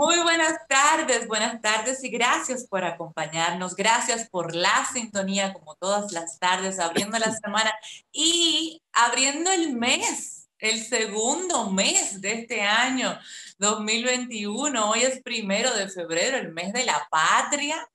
Muy buenas tardes y gracias por acompañarnos. Gracias por la sintonía como todas las tardes, abriendo la semana y abriendo el mes, el segundo mes de este año 2021. Hoy es 1 de febrero, el mes de la patria.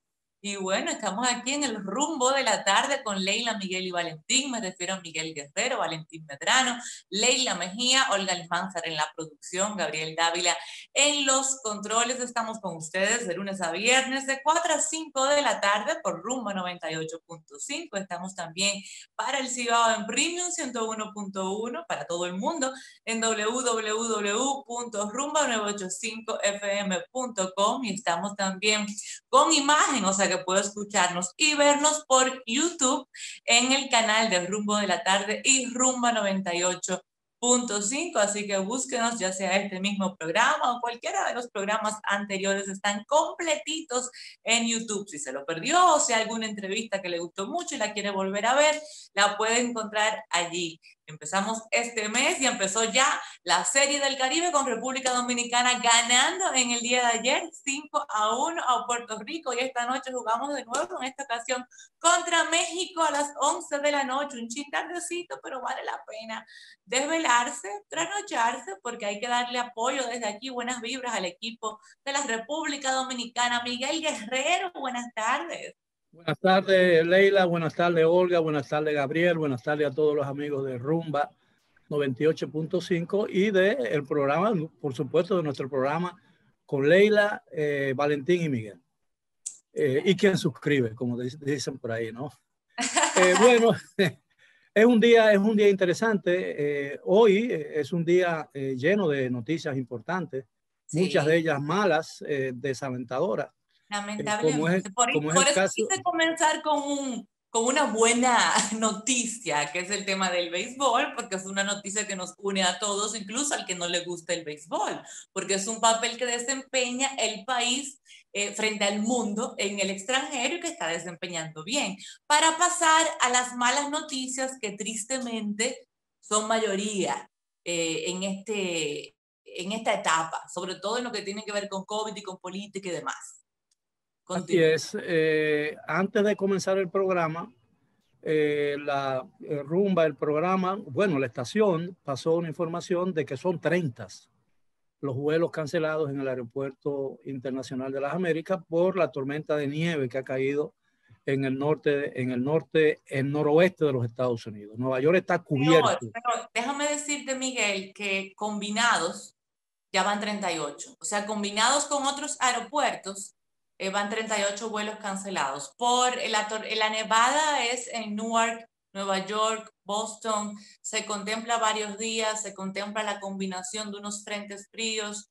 Y bueno, estamos aquí en el rumbo de la tarde con Leila, Miguel y Valentín. Me refiero a Miguel Guerrero, Valentín Medrano, Leila Mejía, Olga Almanzar en la producción, Gabriel Dávila en los controles. Estamos con ustedes de lunes a viernes de 4 a 5 de la tarde por Rumba 98.5. Estamos también para el Cibao en Premium 101.1 para todo el mundo en www.rumba985fm.com y estamos también con imagen, o sea que puedo escucharnos y vernos por YouTube en el canal de Rumbo de la Tarde y Rumba 98.5, así que búsquenos, ya sea este mismo programa o cualquiera de los programas anteriores, están completitos en YouTube. Si se lo perdió o si hay alguna entrevista que le gustó mucho y la quiere volver a ver, la puede encontrar allí. Empezamos este mes y empezó ya la Serie del Caribe con República Dominicana ganando en el día de ayer 5-1 a Puerto Rico, y esta noche jugamos de nuevo, en esta ocasión contra México a las 11 de la noche, un chin tardecito, pero vale la pena desvelarse, trasnocharse, porque hay que darle apoyo desde aquí, buenas vibras al equipo de la República Dominicana. Miguel Guerrero, buenas tardes. Buenas tardes, Leila. Buenas tardes, Olga. Buenas tardes, Gabriel. Buenas tardes a todos los amigos de Rumba 98.5 y del programa, por supuesto, de nuestro programa con Leila, Valentín y Miguel. Y quien suscribe, como dicen por ahí, ¿no? Bueno, es un día interesante. Hoy es un día lleno de noticias importantes, sí, muchas de ellas malas, desalentadoras. Lamentablemente. Por eso quise comenzar con una buena noticia, que es el tema del béisbol, porque es una noticia que nos une a todos, incluso al que no le gusta el béisbol, porque es un papel que desempeña el país frente al mundo en el extranjero y que está desempeñando bien. Para pasar a las malas noticias que tristemente son mayoría en esta etapa, sobre todo en lo que tiene que ver con COVID y con política y demás. Continúa. Así es. Antes de comenzar el programa, la Rumba, el programa, bueno, la estación pasó una información de que son 30 los vuelos cancelados en el Aeropuerto Internacional de las Américas por la tormenta de nieve que ha caído en el noroeste de los Estados Unidos. Nueva York está cubierto. Pero déjame decirte, Miguel, que combinados ya van 38. O sea, combinados con otros aeropuertos, van 38 vuelos cancelados. La nevada es en Newark, Nueva York, Boston. Se contempla varios días, se contempla la combinación de unos frentes fríos.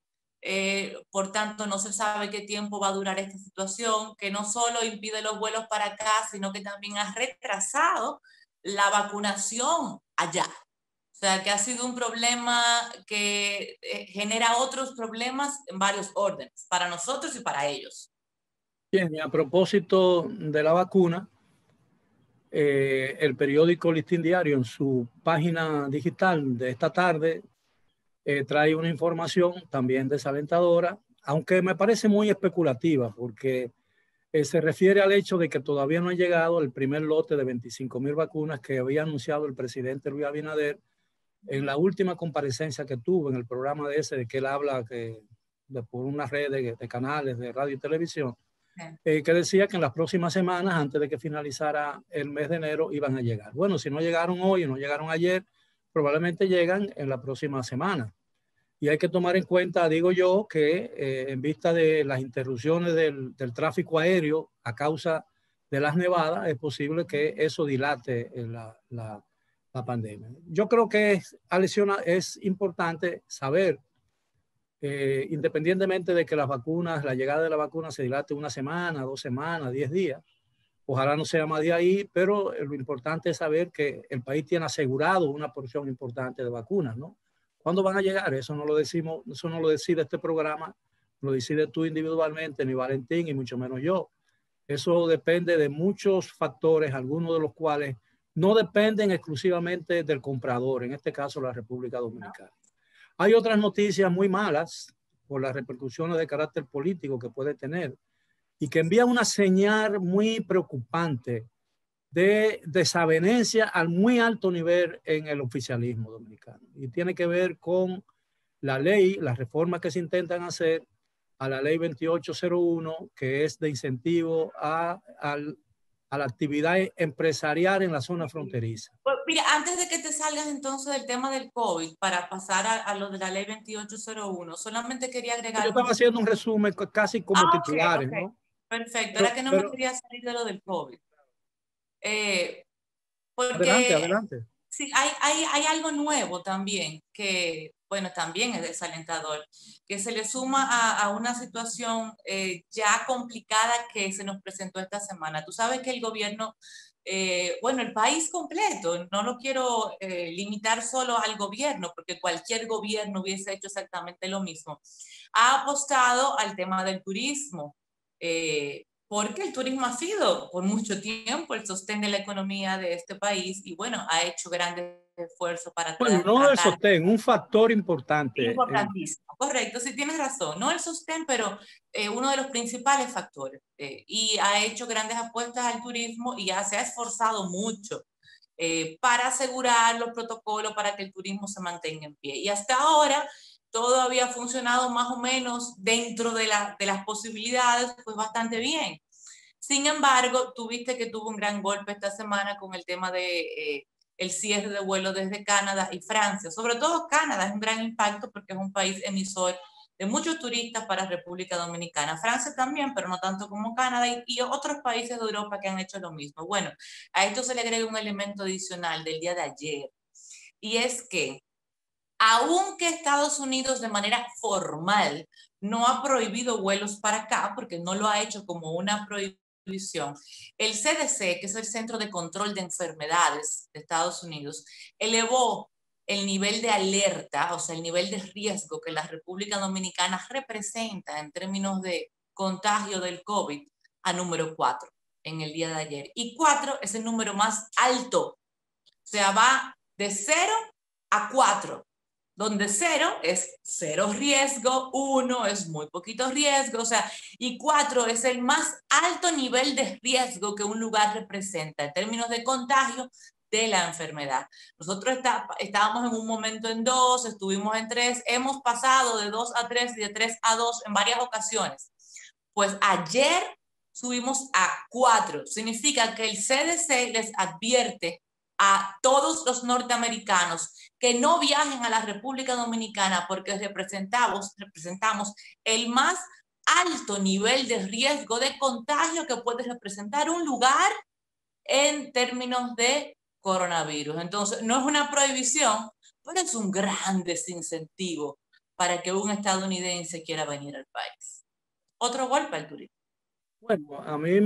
Por tanto, no se sabe qué tiempo va a durar esta situación, que no solo impide los vuelos para acá, sino que también ha retrasado la vacunación allá. O sea, que ha sido un problema que genera otros problemas en varios órdenes, para nosotros y para ellos. Bien, y a propósito de la vacuna, el periódico Listín Diario en su página digital de esta tarde trae una información también desalentadora, aunque me parece muy especulativa, porque se refiere al hecho de que todavía no ha llegado el primer lote de 25,000 vacunas que había anunciado el presidente Luis Abinader en la última comparecencia que tuvo en el programa de que él habla por una red de canales de radio y televisión, que decía que en las próximas semanas, antes de que finalizara el mes de enero, iban a llegar. Bueno, si no llegaron hoy o no llegaron ayer, probablemente llegan en la próxima semana. Y hay que tomar en cuenta, digo yo, que en vista de las interrupciones del tráfico aéreo a causa de las nevadas, es posible que eso dilate la pandemia. Yo creo que es importante saber, independientemente de que la llegada de la vacuna se dilate una semana, 2 semanas, 10 días, ojalá no sea más de ahí, pero lo importante es saber que el país tiene asegurado una porción importante de vacunas, ¿no? ¿Cuándo van a llegar? Eso no lo decide este programa, lo decide tú individualmente, ni Valentín, y mucho menos yo. Eso depende de muchos factores, algunos de los cuales no dependen exclusivamente del comprador, en este caso la República Dominicana. Hay otras noticias muy malas por las repercusiones de carácter político que puede tener y que envía una señal muy preocupante de desavenencia al muy alto nivel en el oficialismo dominicano. Y tiene que ver con la ley, las reformas que se intentan hacer a la ley 2801, que es de incentivo a la actividad empresarial en la zona fronteriza. Pues mira, antes de que te salgas entonces del tema del COVID, para pasar a lo de la ley 2801, solamente quería agregar... Yo estaba haciendo un resumen casi como titulares, okay. ¿no? Perfecto, era que no me quería salir de lo del COVID. Adelante, Porque adelante. sí, hay algo nuevo también, que bueno, también es desalentador, que se le suma a una situación ya complicada que se nos presentó esta semana. Tú sabes que el gobierno, bueno, el país completo, no lo quiero limitar solo al gobierno, porque cualquier gobierno hubiese hecho exactamente lo mismo, ha apostado al tema del turismo. Porque el turismo ha sido por mucho tiempo el sostén de la economía de este país y bueno, ha hecho grandes esfuerzos para Bueno, no el tratar. sostén, un factor importante. Importantísimo, correcto, sí tienes razón, no el sostén, pero uno de los principales factores. Y ha hecho grandes apuestas al turismo y ya se ha esforzado mucho para asegurar los protocolos para que el turismo se mantenga en pie. Y hasta ahora todo había funcionado más o menos dentro de las posibilidades, pues bastante bien. Sin embargo, tuviste que tuvo un gran golpe esta semana con el tema de el cierre de vuelos desde Canadá y Francia. Sobre todo Canadá es un gran impacto porque es un país emisor de muchos turistas para República Dominicana. Francia también, pero no tanto como Canadá y otros países de Europa que han hecho lo mismo. Bueno, a esto se le agrega un elemento adicional del día de ayer y es que aunque Estados Unidos de manera formal no ha prohibido vuelos para acá, porque no lo ha hecho como una prohibición, el CDC, que es el Centro de Control de Enfermedades de Estados Unidos, elevó el nivel de alerta, o sea, el nivel de riesgo que la República Dominicana representa en términos de contagio del COVID a número 4 en el día de ayer. Y 4 es el número más alto, o sea, va de 0 a 4, donde 0 es 0 riesgo, 1 es muy poquito riesgo, o sea, y 4 es el más alto nivel de riesgo que un lugar representa en términos de contagio de la enfermedad. Nosotros estábamos en un momento en 2, estuvimos en 3, hemos pasado de 2 a 3 y de 3 a 2 en varias ocasiones. Pues ayer subimos a 4. Significa que el CDC les advierte a todos los norteamericanos que no viajen a la República Dominicana porque representamos el más alto nivel de riesgo de contagio que puede representar un lugar en términos de coronavirus. Entonces, no es una prohibición, pero es un gran desincentivo para que un estadounidense quiera venir al país. Otro golpe al turismo. Bueno, a mí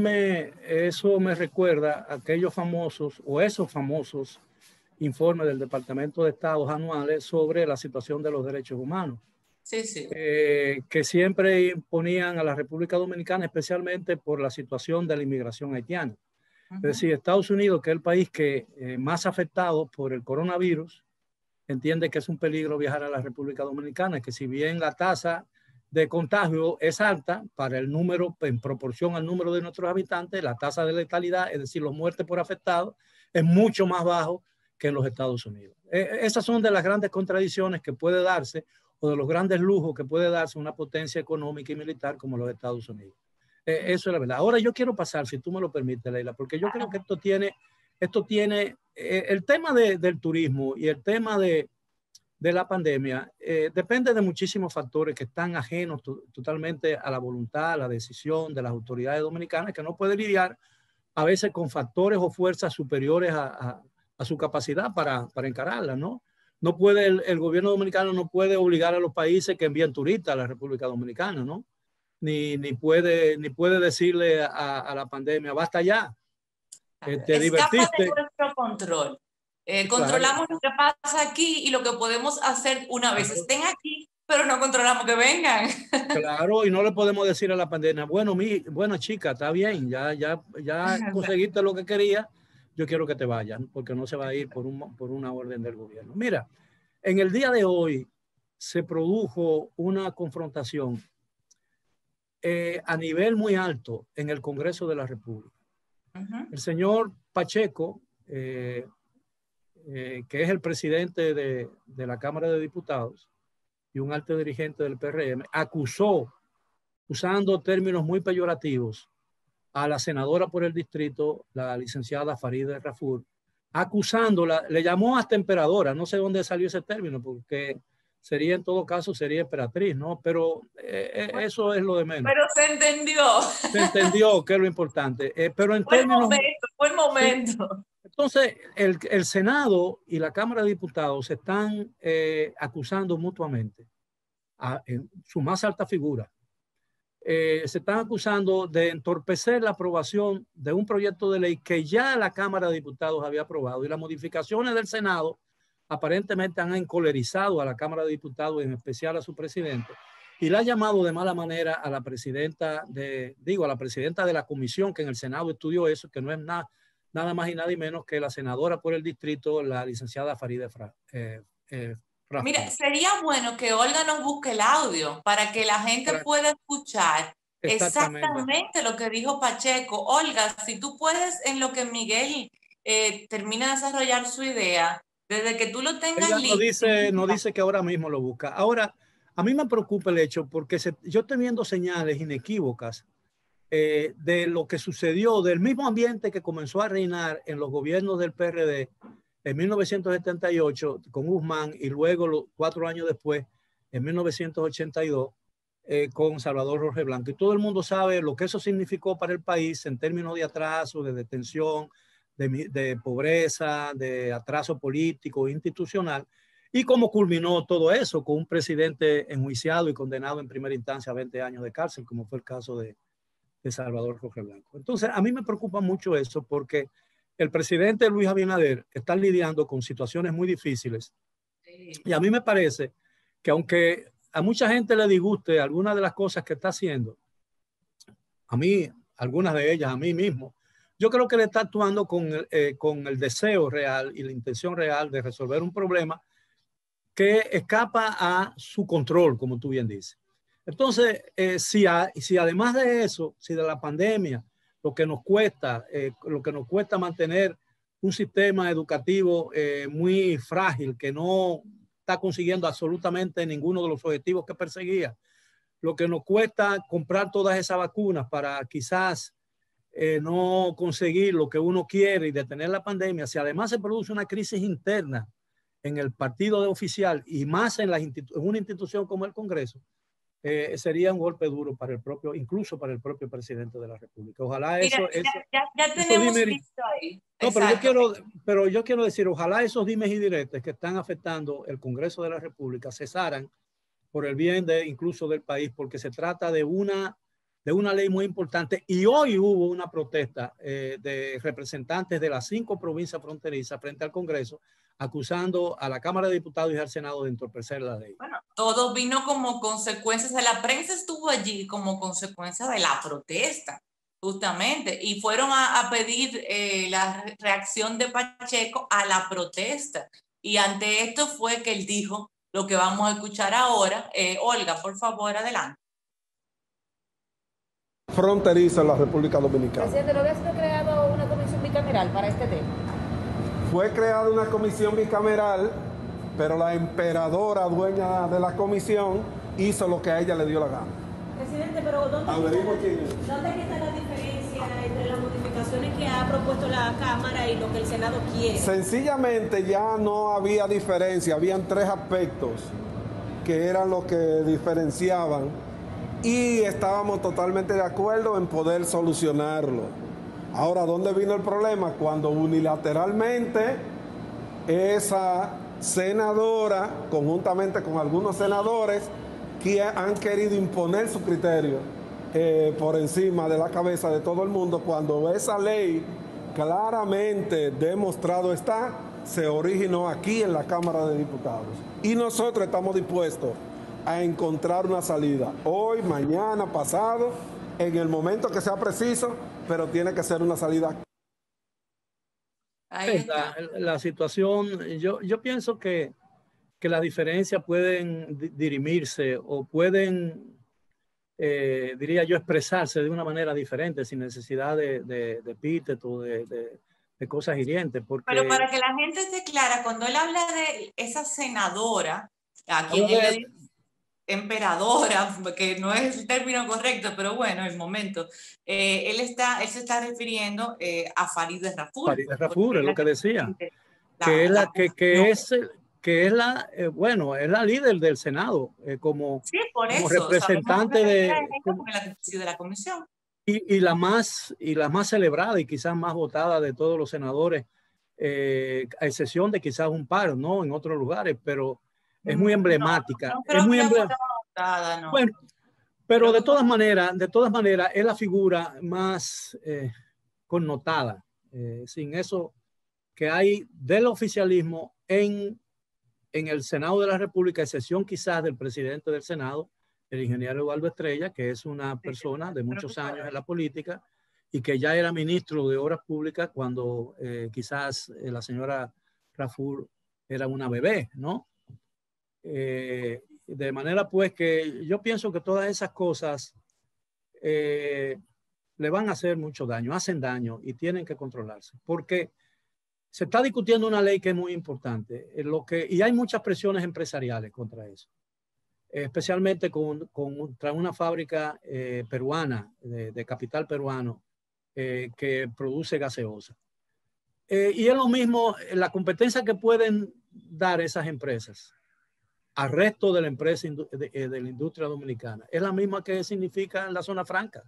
eso me recuerda a aquellos famosos o esos famosos informes del Departamento de Estado anuales sobre la situación de los derechos humanos. Sí, sí. Que siempre imponían a la República Dominicana, especialmente por la situación de la inmigración haitiana. Es decir, Estados Unidos, que es el país que más afectado por el coronavirus, entiende que es un peligro viajar a la República Dominicana, que si bien la tasa de contagio es alta para el número, en proporción al número de nuestros habitantes, la tasa de letalidad, es decir, los muertes por afectados, es mucho más bajo que en los Estados Unidos. Esas son de las grandes contradicciones que puede darse o de los grandes lujos que puede darse una potencia económica y militar como los Estados Unidos. Eso es la verdad. Ahora yo quiero pasar, si tú me lo permites, Leila, porque yo creo que esto tiene el tema del turismo y el tema de la pandemia depende de muchísimos factores que están ajenos totalmente a la voluntad, a la decisión de las autoridades dominicanas, que no pueden lidiar a veces con factores o fuerzas superiores a su capacidad para encararla, ¿no? No puede, el gobierno dominicano no puede obligar a los países que envíen turistas a la República Dominicana, ¿no? Ni puede decirle a la pandemia, basta ya, te Escapa de divertiste. nuestro control. Claro, Controlamos lo que pasa aquí y lo que podemos hacer una vez claro. estén aquí, pero no controlamos que vengan. Claro, y no le podemos decir a la pandemia, bueno, bueno chica, está bien, ya conseguiste lo que querías, yo quiero que te vayan, porque no se va a ir por una orden del gobierno. Mira, en el día de hoy, se produjo una confrontación a nivel muy alto en el Congreso de la República. El señor Pacheco, que es el presidente de la Cámara de Diputados y un alto dirigente del PRM, acusó, usando términos muy peyorativos, a la senadora por el distrito, la licenciada Farideh Raful, acusándola, le llamó hasta emperadora, no sé dónde salió ese término, porque sería en todo caso, sería emperatriz, ¿no? Pero eso es lo de menos. Pero se entendió. Se entendió que es lo importante. Pero en términos... Buen momento. Sí. Entonces, el Senado y la Cámara de Diputados se están acusando mutuamente en su más alta figura. Se están acusando de entorpecer la aprobación de un proyecto de ley que ya la Cámara de Diputados había aprobado, y las modificaciones del Senado aparentemente han encolerizado a la Cámara de Diputados, en especial a su presidente, y le ha llamado de mala manera a la presidenta a la presidenta de la comisión que en el Senado estudió eso, que no es nada más y nada menos que la senadora por el distrito, la licenciada Farideh Raful. Mira, sería bueno que Olga nos busque el audio para que la gente pueda escuchar exactamente lo que dijo Pacheco. Olga, si tú puedes, en lo que Miguel termina de desarrollar su idea, desde que tú lo tengas listo. No dice que ahora mismo lo busca. Ahora, a mí me preocupa el hecho porque yo estoy viendo señales inequívocas de lo que sucedió, del mismo ambiente que comenzó a reinar en los gobiernos del PRD en 1978 con Guzmán, y luego 4 años después, en 1982, con Salvador Jorge Blanco. Y todo el mundo sabe lo que eso significó para el país en términos de atraso, de detención, de pobreza, de atraso político, institucional, y cómo culminó todo eso con un presidente enjuiciado y condenado en primera instancia a 20 años de cárcel, como fue el caso de Salvador Jorge Blanco. Entonces, a mí me preocupa mucho eso porque el presidente Luis Abinader está lidiando con situaciones muy difíciles. Y a mí me parece que aunque a mucha gente le disguste algunas de las cosas que está haciendo, a mí, algunas de ellas, a mí mismo, yo creo que le está actuando con el deseo real y la intención real de resolver un problema que escapa a su control, como tú bien dices. Entonces, si además de eso, si de la pandemia, lo que nos cuesta mantener un sistema educativo muy frágil, que no está consiguiendo absolutamente ninguno de los objetivos que perseguía, lo que nos cuesta comprar todas esas vacunas para quizás no conseguir lo que uno quiere y detener la pandemia, si además se produce una crisis interna en el partido ya y más en una institución como el Congreso, sería un golpe duro para incluso para el propio presidente de la República. Ojalá ya tenemos listo ahí. No, pero yo quiero decir, ojalá esos dimes y diretes que están afectando el Congreso de la República cesaran por el bien incluso del país, porque se trata de una ley muy importante. Y hoy hubo una protesta de representantes de las 5 provincias fronterizas frente al Congreso, acusando a la Cámara de Diputados y al Senado de entorpecer la ley. Bueno, todo vino como consecuencia, la prensa estuvo allí como consecuencia de la protesta, justamente, y fueron a pedir la reacción de Pacheco a la protesta. Y ante esto fue que él dijo lo que vamos a escuchar ahora. Olga, por favor, adelante. Fronteriza en la República Dominicana. Presidente, ¿no había sido creado una comisión bicameral para este tema? Fue creada una comisión bicameral, pero la emperadora dueña de la comisión hizo lo que a ella le dio la gana. Presidente, pero ¿dónde está la diferencia entre las modificaciones que ha propuesto la Cámara y lo que el Senado quiere? Sencillamente ya no había diferencia, habían 3 aspectos que eran los que diferenciaban y estábamos totalmente de acuerdo en poder solucionarlo. Ahora, ¿dónde vino el problema? Cuando unilateralmente esa senadora, conjuntamente con algunos senadores, que han querido imponer su criterio por encima de la cabeza de todo el mundo, cuando esa ley claramente demostrado está, se originó aquí en la Cámara de Diputados. Y nosotros estamos dispuestos a encontrar una salida hoy, mañana, pasado, en el momento que sea preciso, pero tiene que ser una salida. La situación, yo pienso que que las diferencias pueden dirimirse o pueden, diría yo, expresarse de una manera diferente sin necesidad de epíteto, de cosas hirientes. Porque, pero para que la gente esté clara, cuando él habla de esa senadora, a quien él le dice emperadora, que no es el término correcto, pero bueno, el momento, él se está refiriendo a Farideh Raful. Farideh Raful es lo que decía, que es la, bueno, es la líder del Senado, como, sí, por como eso, representante de la comisión. Y la más celebrada y quizás más votada de todos los senadores, a excepción de quizás un par, ¿no? En otros lugares, pero es muy emblemática. No creo es muy que votada, no. Bueno, pero de todas maneras, es la figura más connotada, sin eso que hay del oficialismo en el Senado de la República, a excepción quizás del presidente del Senado, el ingeniero Eduardo Estrella, que es una persona de muchos años en la política y que ya era ministro de Obras Públicas cuando quizás la señora Raful era una bebé, ¿no? De manera pues que yo pienso que todas esas cosas le van a hacer mucho daño, hacen daño y tienen que controlarse, porque se está discutiendo una ley que es muy importante, y hay muchas presiones empresariales contra eso, especialmente contra una fábrica peruana, de capital peruano, que produce gaseosa. Y es lo mismo, la competencia que pueden dar esas empresas al resto de la empresa de la industria dominicana es la misma que significa en la zona franca,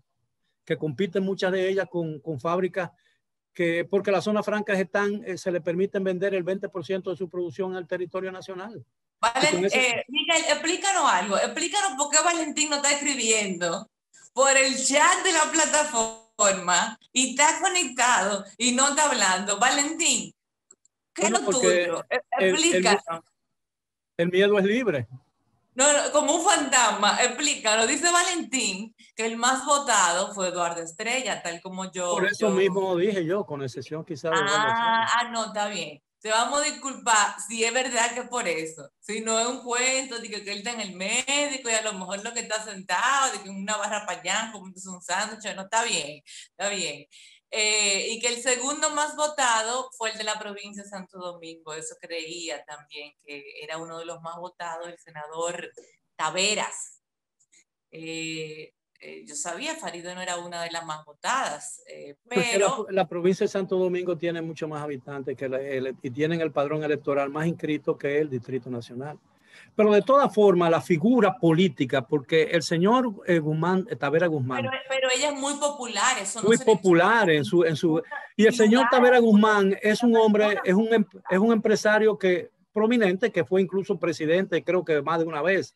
que compiten muchas de ellas con fábricas que, porque las zonas francas se le permiten vender el 20% de su producción al territorio nacional. Miguel, explícanos algo. Explícanos por qué Valentín no está escribiendo por el chat de la plataforma y está conectado y no está hablando. Valentín, ¿qué es lo tuyo? Explícanos. El miedo es libre. No, como un fantasma, explícanos. Dice Valentín que el más votado fue Eduardo Estrella, tal como yo. Por eso mismo dije yo, con excepción quizás de Eduardo Estrella. No, está bien. Te vamos a disculpar si es verdad que por eso. Si no es un cuento de que él está en el médico y a lo mejor lo que está sentado, de que una barra payán, como un sándwich, no, está bien, está bien. Y que el segundo más votado fue el de la provincia de Santo Domingo. Eso creía también, que era uno de los más votados, el senador Taveras. Yo sabía, Farideh no era una de las más votadas, pero... La provincia de Santo Domingo tiene mucho más habitantes y tienen el padrón electoral más inscrito que el Distrito Nacional. Pero de todas formas, la figura política, porque el señor Taveras Guzmán... Pero ella es muy popular, eso no muy popular en su... Y el señor Taveras Guzmán es un hombre, es un empresario prominente, que fue incluso presidente, creo que más de una vez,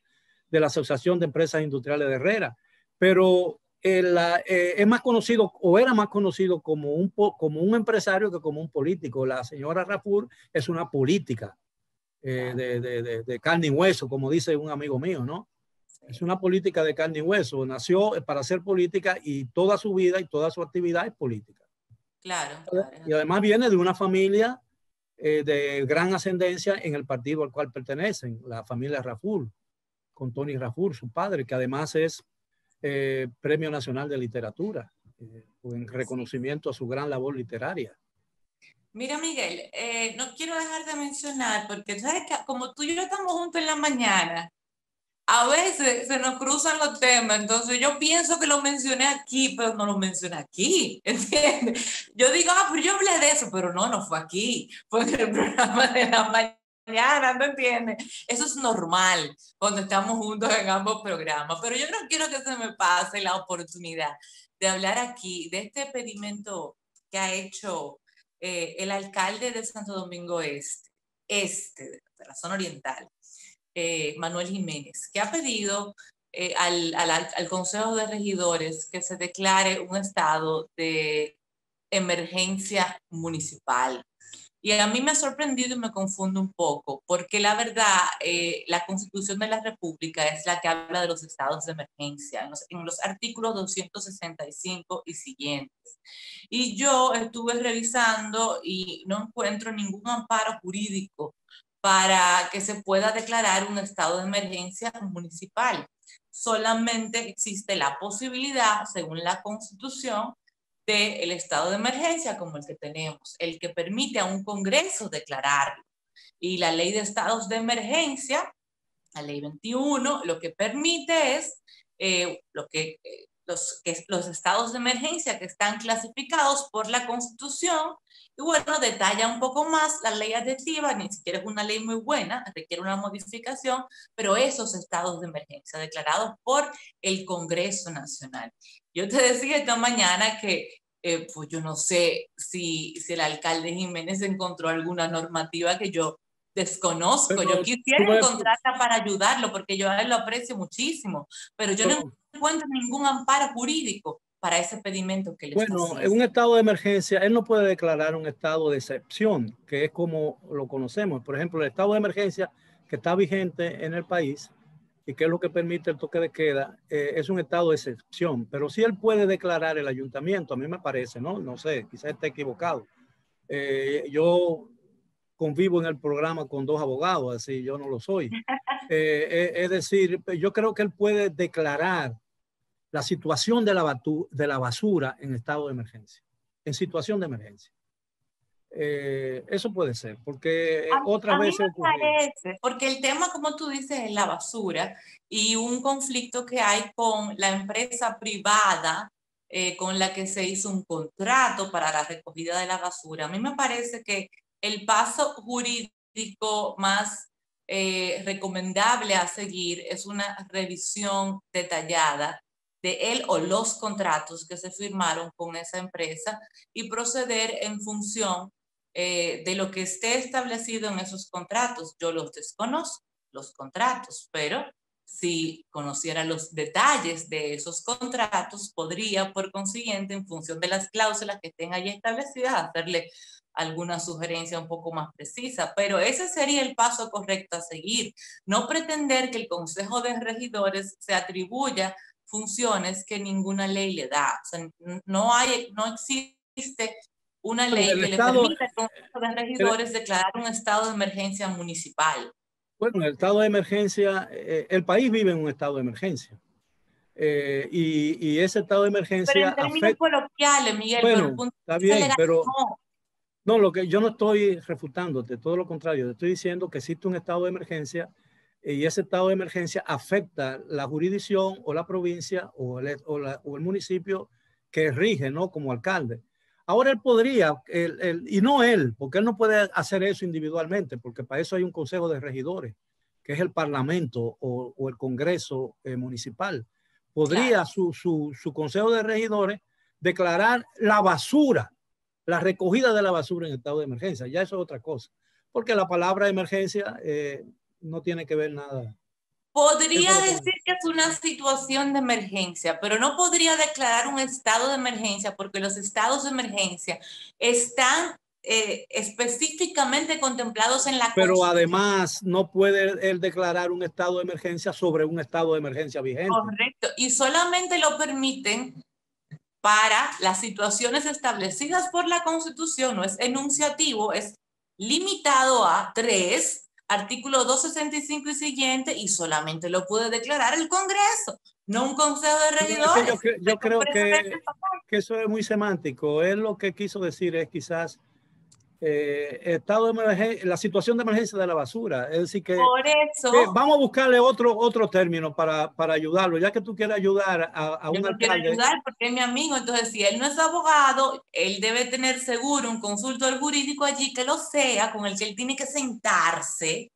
de la Asociación de Empresas Industriales de Herrera. Pero es más conocido, o era más conocido como un empresario que como un político. La señora Raful es una política de carne y hueso, como dice un amigo mío, ¿no? Es una política de carne y hueso. Nació para hacer política y toda su vida y toda su actividad es política. Claro. Y además viene de una familia de gran ascendencia en el partido al cual pertenecen, la familia Raful, con Tony Raful, su padre, que además es Premio Nacional de Literatura, en reconocimiento a su gran labor literaria. Mira, Miguel, no quiero dejar de mencionar, porque sabes que como tú y yo estamos juntos en la mañana, a veces se nos cruzan los temas, entonces yo pienso que lo mencioné aquí, pero no lo mencioné aquí, ¿entiendes? Yo digo, pero yo hablé de eso, pero no fue aquí, fue en el programa de la mañana, ¿no entiendes? Eso es normal cuando estamos juntos en ambos programas, pero yo no quiero que se me pase la oportunidad de hablar aquí de este pedimento que ha hecho el alcalde de Santo Domingo Este, de la zona oriental, Manuel Jiménez, que ha pedido al Consejo de Regidores que se declare un estado de emergencia municipal. Y a mí me ha sorprendido y me confunde un poco, porque la verdad, la Constitución de la República es la que habla de los estados de emergencia, en los artículos 265 y siguientes. Y yo estuve revisando y no encuentro ningún amparo jurídico para que se pueda declarar un estado de emergencia municipal. Solamente existe la posibilidad, según la Constitución, del estado de emergencia como el que tenemos, el que permite a un Congreso declararlo. Y la ley de estados de emergencia, la ley 21, lo que permite es los estados de emergencia que están clasificados por la Constitución. Y bueno, detalla un poco más la ley adjetiva, ni siquiera es una ley muy buena, requiere una modificación, pero esos estados de emergencia declarados por el Congreso Nacional. Yo te decía esta mañana que pues yo no sé si el alcalde Jiménez encontró alguna normativa que yo desconozco. Pero yo quisiera encontrarla para ayudarlo, porque yo a él lo aprecio muchísimo, pero yo no encuentro ningún amparo jurídico para ese pedimento que le está haciendo. En un estado de emergencia, él no puede declarar un estado de excepción, que es como lo conocemos. Por ejemplo, el estado de emergencia que está vigente en el país y que es lo que permite el toque de queda, es un estado de excepción. Pero sí él puede declarar el ayuntamiento, a mí me parece, ¿no? No sé, quizás esté equivocado. Yo convivo en el programa con 2 abogados, así yo no lo soy. Es decir, yo creo que él puede declarar la situación de la basura en estado de emergencia, en situación de emergencia. Eso puede ser, porque otras veces ocurre. Parece, porque el tema, como tú dices, es la basura y un conflicto que hay con la empresa privada con la que se hizo un contrato para la recogida de la basura. A mí me parece que el paso jurídico más recomendable a seguir es una revisión detallada de él o los contratos que se firmaron con esa empresa y proceder en función de lo que esté establecido en esos contratos. Yo los desconozco, los contratos, pero si conociera los detalles de esos contratos, podría, por consiguiente, en función de las cláusulas que estén allí establecidas, hacerle alguna sugerencia un poco más precisa, pero ese sería el paso correcto a seguir. No pretender que el Consejo de Regidores se atribuya funciones que ninguna ley le da. O sea, no existe una ley que le permita al Consejo de Regidores declarar un estado de emergencia municipal. Bueno, el estado de emergencia, el país vive en un estado de emergencia. Y ese estado de emergencia pero en términos coloquiales, Miguel, bueno, pero el punto está bien, legal, pero no, lo que yo no estoy refutándote, todo lo contrario, te estoy diciendo que existe un estado de emergencia y ese estado de emergencia afecta la jurisdicción o la provincia o el municipio que rige, ¿no? Como alcalde. Ahora él podría, y no él, porque él no puede hacer eso individualmente, porque para eso hay un consejo de regidores, que es el parlamento o el congreso municipal. Podría claro. su consejo de regidores declarar la basura, la recogida de la basura en estado de emergencia. Ya eso es otra cosa, porque la palabra emergencia no tiene que ver nada. Podría decir que es una situación de emergencia, pero no podría declarar un estado de emergencia porque los estados de emergencia están específicamente contemplados en la Pero además no puede él declarar un estado de emergencia sobre un estado de emergencia vigente. Correcto, y solamente lo permiten para las situaciones establecidas por la Constitución. No es enunciativo, es limitado a 3, artículo 265 y siguiente, y solamente lo puede declarar el Congreso, no un consejo de regidores. Yo creo que eso es muy semántico. Él lo que quiso decir es quizás estado de emergencia, la situación de emergencia de la basura. Es decir, que, por eso, vamos a buscarle otro término para ayudarlo, ya que tú quieres ayudar a un alcalde. Yo quiero ayudar porque es mi amigo, entonces si él no es abogado, él debe tener seguro un consultor jurídico allí que lo sea, con el que él tiene que sentarse,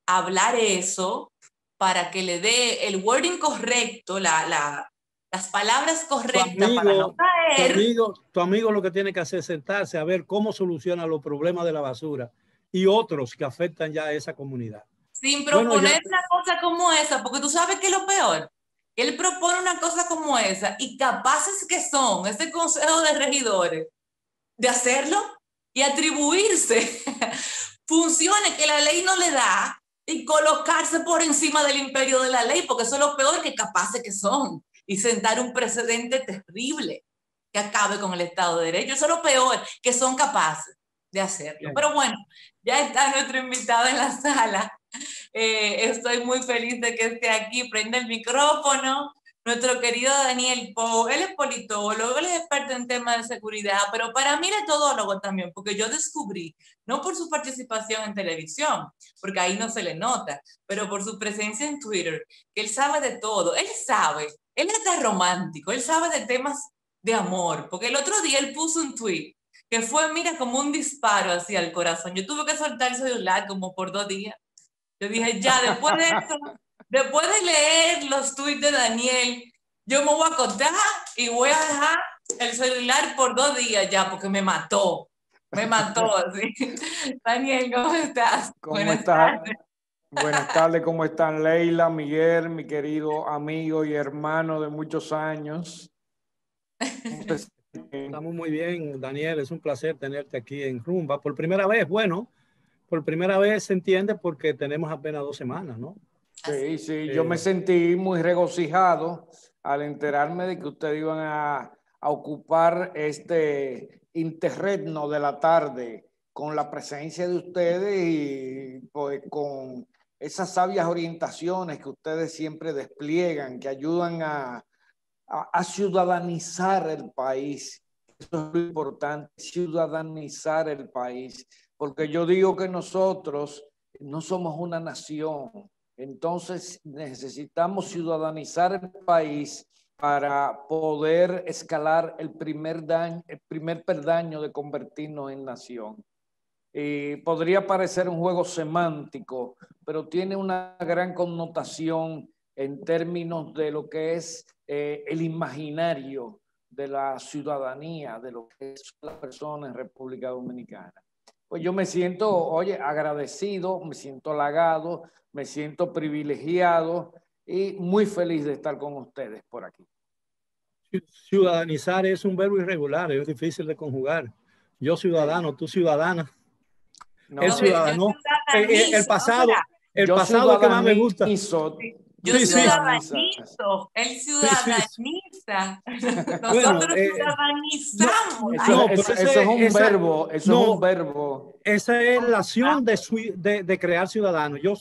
hablar eso, para que le dé el wording correcto, las palabras correctas para no caer. Tu amigo lo que tiene que hacer es sentarse a ver cómo soluciona los problemas de la basura y otros que afectan ya a esa comunidad. Sin proponer una cosa como esa, porque tú sabes que es lo peor. Él propone una cosa como esa y capaces que son ese consejo de regidores de hacerlo y atribuirse funciones que la ley no le da y colocarse por encima del imperio de la ley, porque eso es lo peor que capaces que son. Y sentar un precedente terrible que acabe con el Estado de Derecho. Eso es lo peor, que son capaces de hacerlo. Bien. Pero bueno, ya está nuestro invitado en la sala. Estoy muy feliz de que esté aquí. Prende el micrófono. Nuestro querido Daniel Pou, él es politólogo, él es experto en temas de seguridad, pero para mí él es todólogo también, porque yo descubrí, no por su participación en televisión, porque ahí no se le nota, pero por su presencia en Twitter, que él sabe de todo, él sabe, él está romántico, él sabe de temas de amor, porque el otro día él puso un tweet que fue, mira, como un disparo hacia el corazón. Yo tuve que soltar el celular como por 2 días. Yo dije, ya, después de esto, después de leer los tweets de Daniel, yo me voy a acostar y voy a dejar el celular por 2 días ya, porque me mató así. Daniel, ¿cómo estás? ¿Cómo Buenas estás? tardes. Buenas tardes, ¿cómo están Leila, Miguel, mi querido amigo y hermano de muchos años? Estamos muy bien, Daniel. Es un placer tenerte aquí en Rumba. Por primera vez, bueno, por primera vez se entiende porque tenemos apenas 2 semanas, ¿no? Sí, sí, yo me sentí muy regocijado al enterarme de que ustedes iban a ocupar este interregno de la tarde con la presencia de ustedes y pues con esas sabias orientaciones que ustedes siempre despliegan, que ayudan a ciudadanizar el país. Eso es lo importante, ciudadanizar el país, porque yo digo que nosotros no somos una nación, entonces necesitamos ciudadanizar el país para poder escalar el primer peldaño de convertirnos en nación. Podría parecer un juego semántico, pero tiene una gran connotación en términos de lo que es el imaginario de la ciudadanía, de lo que es la persona en República Dominicana. Pues yo me siento, oye, agradecido, me siento halagado, me siento privilegiado y muy feliz de estar con ustedes por aquí. Ciudadanizar es un verbo irregular, es difícil de conjugar. Yo ciudadano, tú ciudadana. No, El ciudadano, el pasado, el yo pasado que más me gusta. Yo Sí, sí. ciudadanizo, él ciudadaniza. Nosotros ciudadanizamos. No, eso es un verbo, eso es un verbo. Esa es la acción de crear ciudadanos. Yo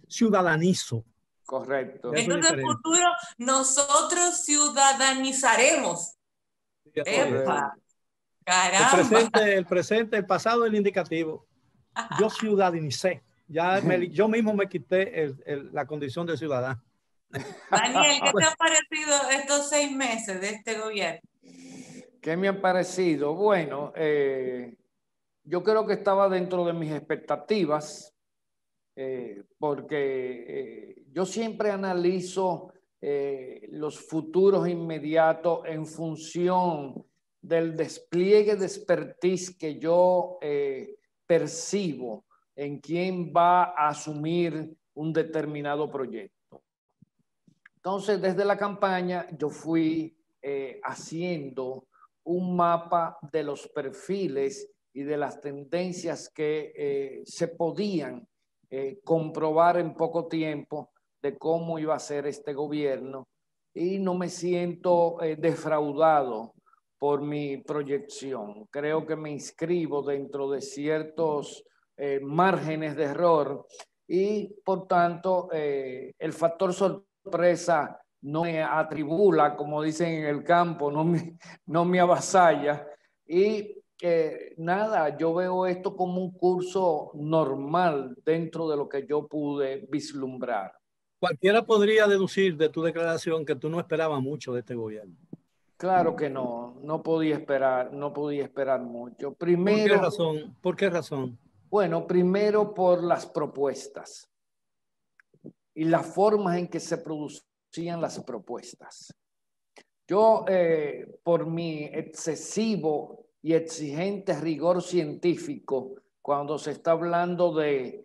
ciudadanizo. Correcto. Entonces, en el futuro, nosotros ciudadanizaremos. ¡Epa! ¡Caramba! El presente, el pasado, el indicativo. Yo ciudadanicé. Yo mismo me quité la condición de ciudadano. Daniel, ¿qué te han parecido estos 6 meses de este gobierno? ¿Qué me han parecido? Bueno, yo creo que estaba dentro de mis expectativas, porque yo siempre analizo los futuros inmediatos en función del despliegue de expertise que yo percibo en quién va a asumir un determinado proyecto. Entonces, desde la campaña, yo fui haciendo un mapa de los perfiles y de las tendencias que se podían comprobar en poco tiempo de cómo iba a ser este gobierno, y no me siento defraudado por mi proyección. Creo que me inscribo dentro de ciertos márgenes de error y, por tanto, el factor sorpresa no me atribula, como dicen en el campo, no me avasalla. Y nada, yo veo esto como un curso normal dentro de lo que yo pude vislumbrar. Cualquiera podría deducir de tu declaración que tú no esperabas mucho de este gobierno. Claro que no podía esperar mucho. Primero, ¿por qué razón? ¿Por qué razón? Bueno, primero por las propuestas y las formas en que se producían las propuestas. Yo, por mi excesivo y exigente rigor científico, cuando se está hablando de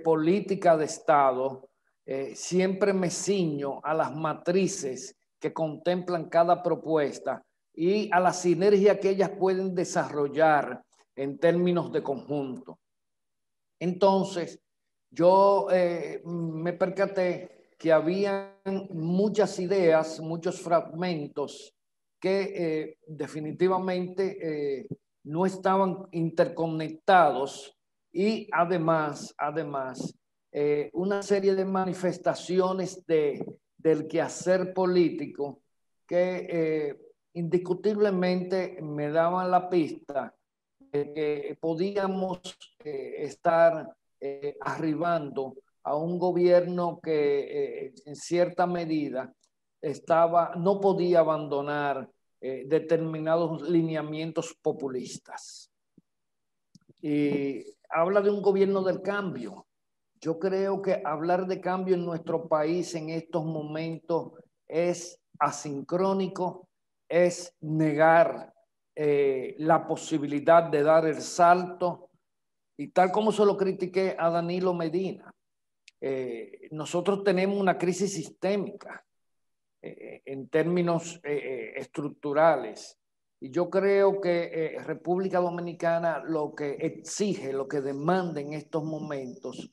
política de Estado, siempre me ciño a las matrices que contemplan cada propuesta y a la sinergia que ellas pueden desarrollar en términos de conjunto. Entonces, yo me percaté que había muchas ideas, muchos fragmentos que definitivamente no estaban interconectados y además una serie de manifestaciones del quehacer político que indiscutiblemente me daban la pista de que podíamos estar arribando a un gobierno que en cierta medida no podía abandonar determinados lineamientos populistas. Y habla de un gobierno del cambio. Yo creo que hablar de cambio en nuestro país en estos momentos es asincrónico, es negar la posibilidad de dar el salto, y tal como se lo critiqué a Danilo Medina, nosotros tenemos una crisis sistémica en términos estructurales, y yo creo que República Dominicana lo que exige, lo que demanda en estos momentos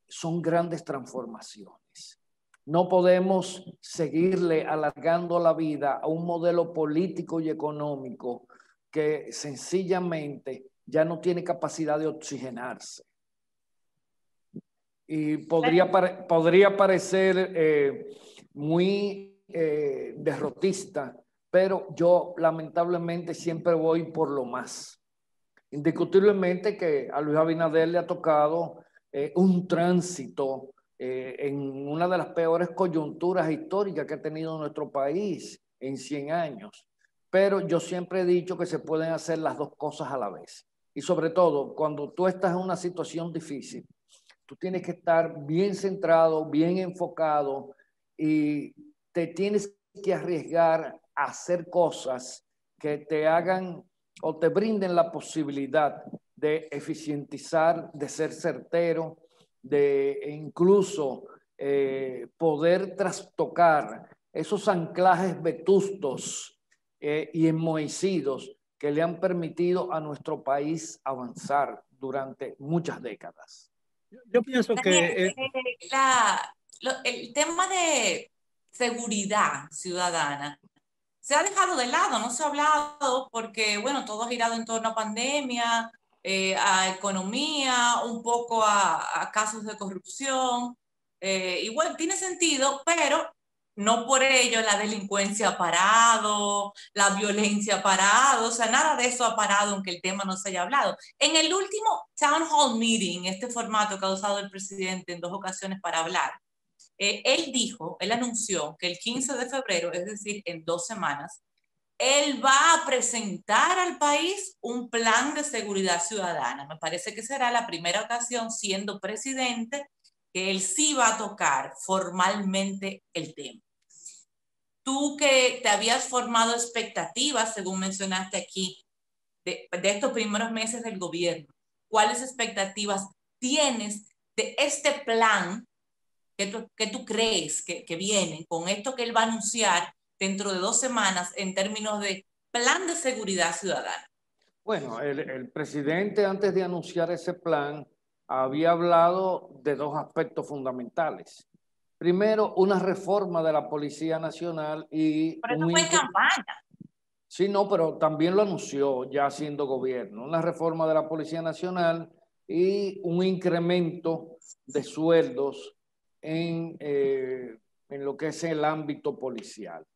son grandes transformaciones. No podemos seguirle alargando la vida a un modelo político y económico que sencillamente ya no tiene capacidad de oxigenarse. Y podría parecer muy derrotista, pero yo lamentablemente siempre voy por lo más. Indiscutiblemente que a Luis Abinader le ha tocado un tránsito en una de las peores coyunturas históricas que ha tenido nuestro país en 100 años. Pero yo siempre he dicho que se pueden hacer las dos cosas a la vez. Y sobre todo, cuando tú estás en una situación difícil, tú tienes que estar bien centrado, bien enfocado, y te tienes que arriesgar a hacer cosas que te hagan o te brinden la posibilidad de eficientizar, de ser certero, de incluso poder trastocar esos anclajes vetustos y enmohecidos que le han permitido a nuestro país avanzar durante muchas décadas. Yo pienso que el tema de seguridad ciudadana se ha dejado de lado, no se ha hablado porque, bueno, todo ha girado en torno a pandemia, a economía, un poco a casos de corrupción. Y bueno, tiene sentido, pero no por ello la delincuencia ha parado, la violencia ha parado, o sea, nada de eso ha parado aunque el tema no se haya hablado. En el último Town Hall Meeting, este formato que ha usado el presidente en 2 ocasiones para hablar, él anunció que el 15 de febrero, es decir, en 2 semanas, él va a presentar al país un plan de seguridad ciudadana. Me parece que será la primera ocasión siendo presidente que él sí va a tocar formalmente el tema. Tú que te habías formado expectativas, según mencionaste aquí, de estos primeros meses del gobierno, ¿cuáles expectativas tienes de este plan que tú crees que viene con esto que él va a anunciar dentro de 2 semanas en términos de plan de seguridad ciudadana? Bueno, el presidente, antes de anunciar ese plan, había hablado de 2 aspectos fundamentales. Primero, una reforma de la Policía Nacional y... Pero eso fue en campaña. Sí, no, pero también lo anunció ya siendo gobierno. Una reforma de la Policía Nacional y un incremento de sueldos en lo que es el ámbito policial,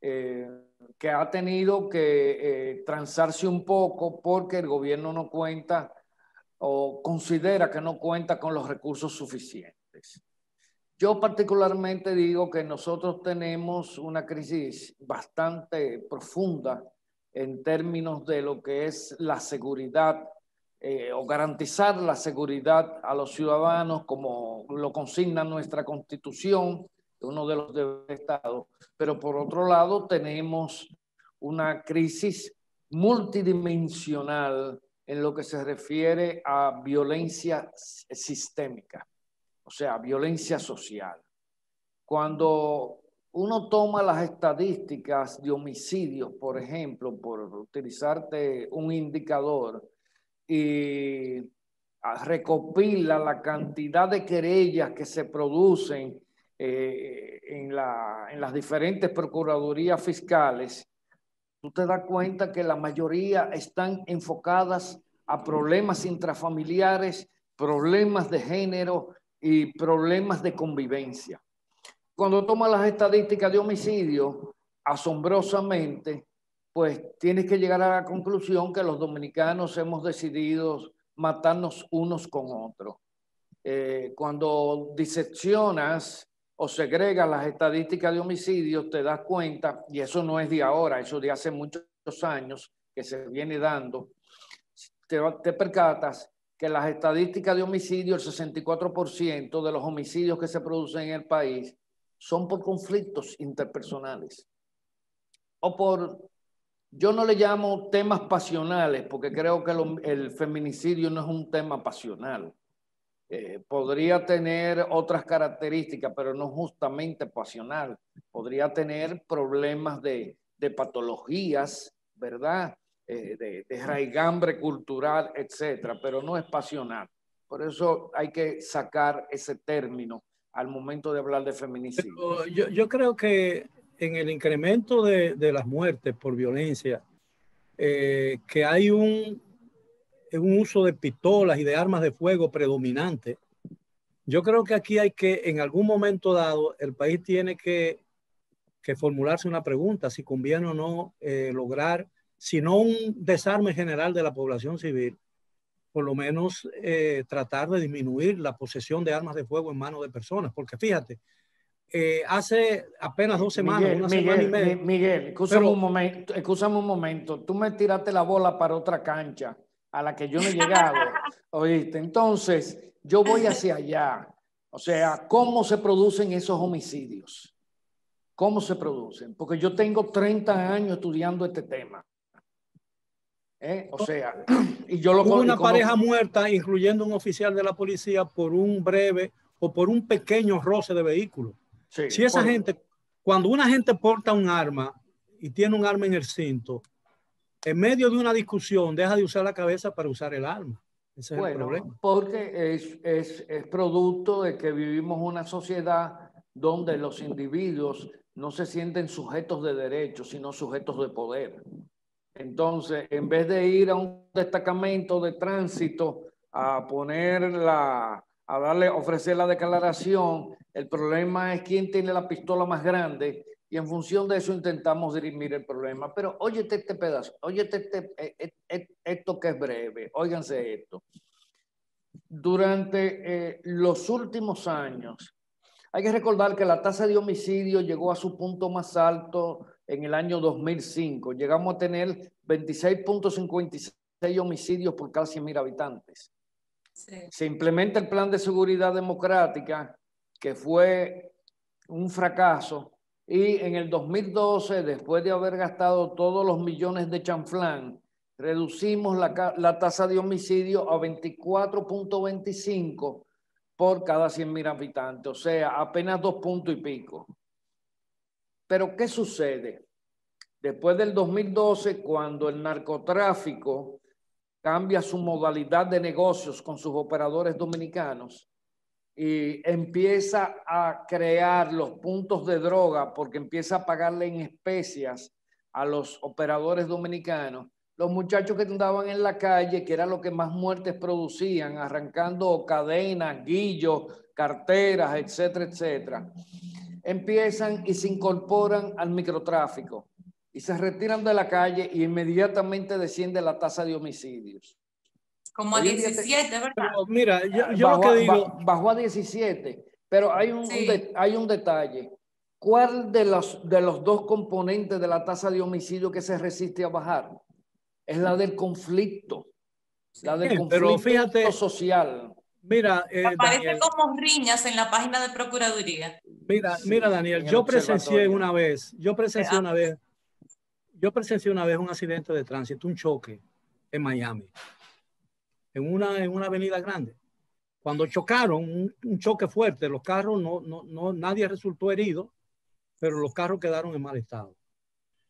que ha tenido que transarse un poco porque el gobierno no cuenta o considera que no cuenta con los recursos suficientes. Yo particularmente digo que nosotros tenemos una crisis bastante profunda en términos de lo que es la seguridad o garantizar la seguridad a los ciudadanos como lo consigna nuestra Constitución, uno de los deberes del Estado. Pero por otro lado tenemos una crisis multidimensional en lo que se refiere a violencia sistémica, o sea, violencia social. Cuando uno toma las estadísticas de homicidios, por ejemplo, por utilizarte un indicador, y recopila la cantidad de querellas que se producen en las diferentes procuradurías fiscales, tú te das cuenta que la mayoría están enfocadas a problemas intrafamiliares, problemas de género y problemas de convivencia. Cuando tomas las estadísticas de homicidio, asombrosamente, pues tienes que llegar a la conclusión que los dominicanos hemos decidido matarnos unos con otros. Cuando diseccionas o segregas las estadísticas de homicidios, te das cuenta, y eso no es de ahora, eso de hace muchos años que se viene dando, te percatas que las estadísticas de homicidio, el 64% de los homicidios que se producen en el país son por conflictos interpersonales o por, yo no le llamo temas pasionales, porque creo que el feminicidio no es un tema pasional. Podría tener otras características, pero no justamente pasional. Podría tener problemas de patologías, ¿verdad? De raigambre cultural, etcétera, pero no es pasional. Por eso hay que sacar ese término al momento de hablar de feminicidio. Yo creo que en el incremento de las muertes por violencia, que hay un uso de pistolas y de armas de fuego predominante. Yo creo que aquí hay que, en algún momento dado, el país tiene que formularse una pregunta, si conviene o no lograr, si no un desarme general de la población civil, por lo menos tratar de disminuir la posesión de armas de fuego en manos de personas. Porque fíjate, hace apenas 2 semanas, semana y media. Miguel, escúchame un momento. Tú me tiraste la bola para otra cancha a la que yo no he llegado. ¿Oíste? Entonces, yo voy hacia allá. O sea, ¿cómo se producen esos homicidios? ¿Cómo se producen? Porque yo tengo 30 años estudiando este tema. O sea, y yo lo hubo una pareja muerta, incluyendo un oficial de la policía, por un breve o por un pequeño roce de vehículo. Sí, si esa gente, cuando una gente porta un arma y tiene un arma en el cinto, en medio de una discusión deja de usar la cabeza para usar el arma. Ese es el problema. Porque es producto de que vivimos una sociedad donde los individuos no se sienten sujetos de derechos, sino sujetos de poder. Entonces, en vez de ir a un destacamento de tránsito a ofrecer la declaración, el problema es quién tiene la pistola más grande y en función de eso intentamos dirimir el problema. Pero óyete este pedazo, óyete esto que es breve, óiganse esto. Durante los últimos años, hay que recordar que la tasa de homicidio llegó a su punto más alto en el año 2005. Llegamos a tener 26.56 homicidios por cada 100.000 habitantes. Sí. Se implementa el Plan de Seguridad Democrática, que fue un fracaso, y en el 2012, después de haber gastado todos los millones de chanflán, reducimos la tasa de homicidio a 24.25 por cada 100.000 habitantes, o sea, apenas 2 puntos y pico. Pero, ¿qué sucede? Después del 2012, cuando el narcotráfico cambia su modalidad de negocios con sus operadores dominicanos y empieza a crear los puntos de droga porque empieza a pagarle en especias a los operadores dominicanos, los muchachos que andaban en la calle, que era lo que más muertes producían, arrancando cadenas, guillos, carteras, etcétera, etcétera, empiezan y se incorporan al microtráfico y se retiran de la calle y inmediatamente desciende la tasa de homicidios. Como a 17, ¿verdad? Pero mira, yo lo que digo... Bajó a 17, pero hay un detalle. ¿Cuál de los 2 componentes de la tasa de homicidio que se resiste a bajar? Es la del conflicto. La del conflicto, pero fíjate, social. Mira, aparece Daniel, como riñas en la página de Procuraduría. Mira, Daniel, yo presencié una vez un accidente de tránsito, un choque en Miami, en una avenida grande. Cuando chocaron, un choque fuerte, los carros nadie resultó herido, pero los carros quedaron en mal estado.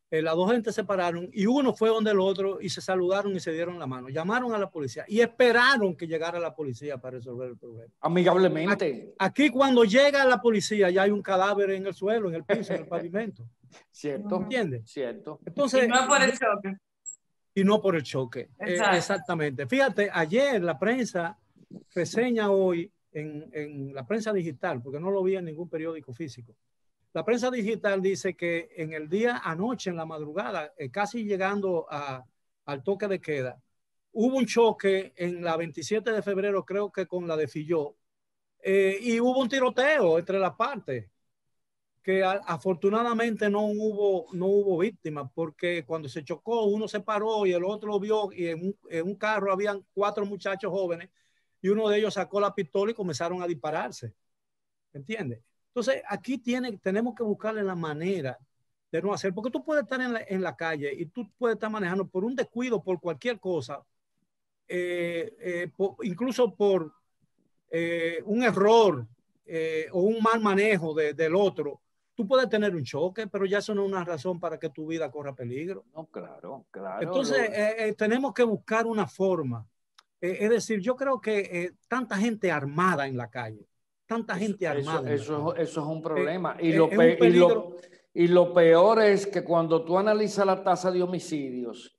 Las 2 gentes se pararon y uno fue donde el otro y se saludaron y se dieron la mano. Llamaron a la policía y esperaron que llegara la policía para resolver el problema. Amigablemente. Aquí cuando llega la policía ya hay un cadáver en el suelo, en el piso, en el pavimento. Cierto. ¿Entiendes? Cierto. Entonces, y no por el choque. Y no por el choque. Exactamente. Fíjate, ayer la prensa reseña hoy en la prensa digital, porque no lo vi en ningún periódico físico. La prensa digital dice que en el día anoche, en la madrugada, casi llegando al toque de queda, hubo un choque en la 27 de febrero, creo que con la de Filló, y hubo un tiroteo entre las partes, que afortunadamente no hubo víctimas, porque cuando se chocó, uno se paró y el otro vio, y en un carro habían 4 muchachos jóvenes, y uno de ellos sacó la pistola y comenzaron a dispararse. ¿Entiendes? Entonces, aquí tenemos que buscarle la manera de no hacer, porque tú puedes estar en la calle y tú puedes estar manejando por un descuido, por cualquier cosa, incluso por un error o un mal manejo del otro. Tú puedes tener un choque, pero ya eso no es una razón para que tu vida corra peligro. No, claro, claro. Entonces, tenemos que buscar una forma. Es decir, yo creo que tanta gente armada en la calle, tanta gente armada. Eso es un problema. Y lo peor es que cuando tú analizas la tasa de homicidios,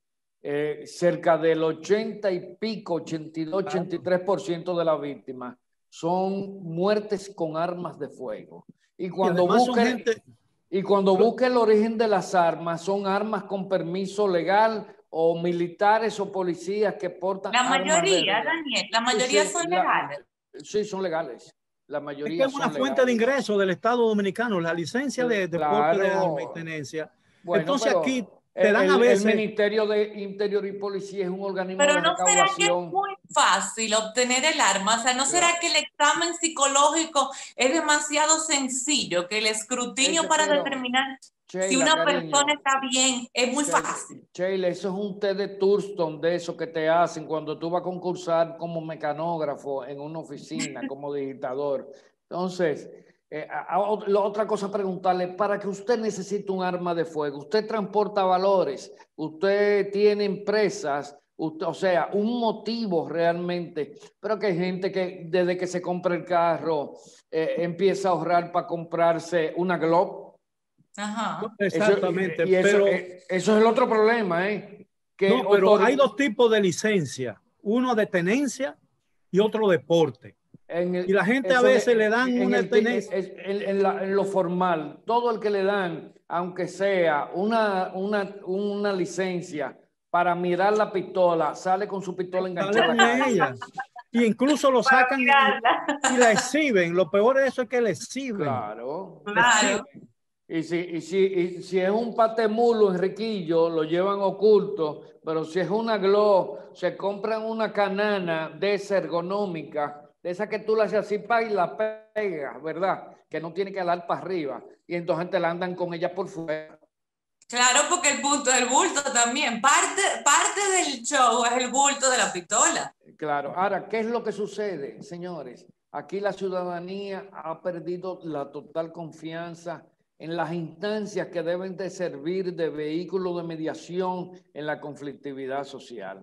cerca del 80 y pico, 82, 83% de las víctimas son muertes con armas de fuego. Y cuando busque el origen de las armas, son armas con permiso legal o militares o policías que portan la mayoría, armas Daniel, la mayoría son legales. Sí, son legales. La mayoría es una fuente de ingreso del Estado Dominicano, la licencia de deporte de arma y tenencia. Bueno, entonces aquí te dan a veces... El Ministerio de Interior y Policía es un organismo de recaudación. Pero ¿no será que es muy fácil obtener el arma? O sea, ¿no será que el examen psicológico es demasiado sencillo? Que el escrutinio para determinar si una persona está bien es muy fácil. Sheila, eso es un test de Thurston de eso que te hacen cuando tú vas a concursar como mecanógrafo en una oficina, como digitador. Entonces... otra cosa preguntarle, para que usted necesite un arma de fuego, usted transporta valores, usted tiene empresas, o sea, un motivo realmente, pero que hay gente que desde que se compra el carro empieza a ahorrar para comprarse una Glock. Ajá. Exactamente. Eso es el otro problema, pero hay 2 tipos de licencia, uno de tenencia y otro deporte. Y la gente a veces le dan una tenencia. En lo formal, todo el que le dan, aunque sea una licencia para mirar la pistola, sale con su pistola enganchada. Y incluso lo sacan y la exhiben. Lo peor de eso es que la exhiben. Claro. Y si es un patemulo enriquillo, lo llevan oculto, pero si es una Glock, se compran una canana de esa ergonómica, de esa que tú la haces así y la pegas, ¿verdad? Que no tiene que alar para arriba. Y entonces te la andan con ella por fuera. Claro, porque el bulto también. Parte del show es el bulto de la pistola. Claro. Ahora, ¿qué es lo que sucede, señores? Aquí la ciudadanía ha perdido la total confianza en las instancias que deben de servir de vehículo de mediación en la conflictividad social.